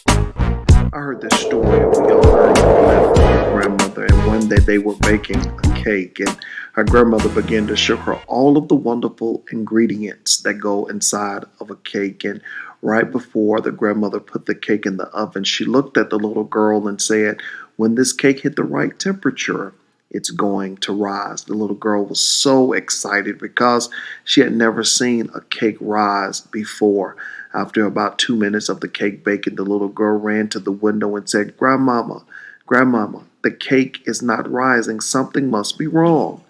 I heard this story of a young girl who lived with her grandmother, and one day they were baking a cake, and her grandmother began to show her all of the wonderful ingredients that go inside of a cake. And right before the grandmother put the cake in the oven, she looked at the little girl and said, "When this cake hit the right temperature, it's going to rise." The little girl was so excited because she had never seen a cake rise before. After about 2 minutes of the cake baking, the little girl ran to the window and said, "Grandmama, Grandmama, the cake is not rising. Something must be wrong."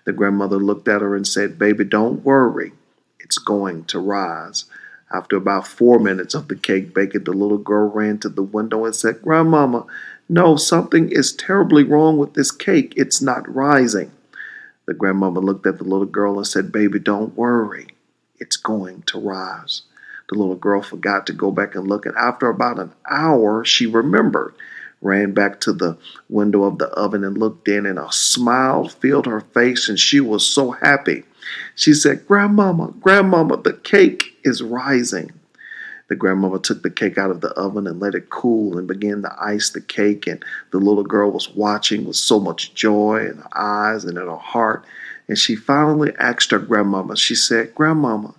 The grandmother looked at her and said, "Baby, don't worry. It's going to rise." After about 4 minutes of the cake baking, the little girl ran to the window and said, "Grandmama, no, something is terribly wrong with this cake. It's not rising." The grandmother looked at the little girl and said, "Baby, don't worry. It's going to rise." The little girl forgot to go back and look, and after about an hour, she remembered, ran back to the window of the oven and looked in, and a smile filled her face, and she was so happy. She said, "Grandmama, Grandmama, the cake is rising." The grandmother took the cake out of the oven and let it cool and began to ice the cake. And the little girl was watching with so much joy in her eyes and in her heart. And she finally asked her grandmama, she said, "Grandmama,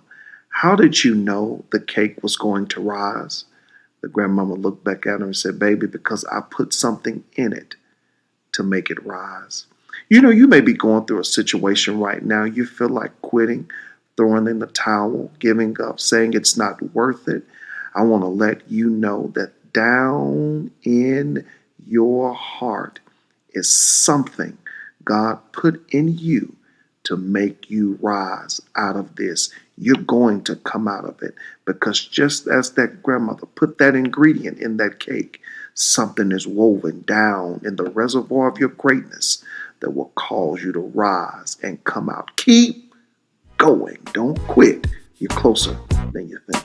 how did you know the cake was going to rise?" The grandmama looked back at her and said, "Baby, because I put something in it to make it rise." You may be going through a situation right now. You feel like quitting, throwing in the towel, giving up, saying it's not worth it. I want to let you know that down in your heart is something God put in you to make you rise out of this. You're going to come out of it because just as that grandmother put that ingredient in that cake, something is woven down in the reservoir of your greatness that will cause you to rise and come out. Keep going. Don't quit. You're closer than you think.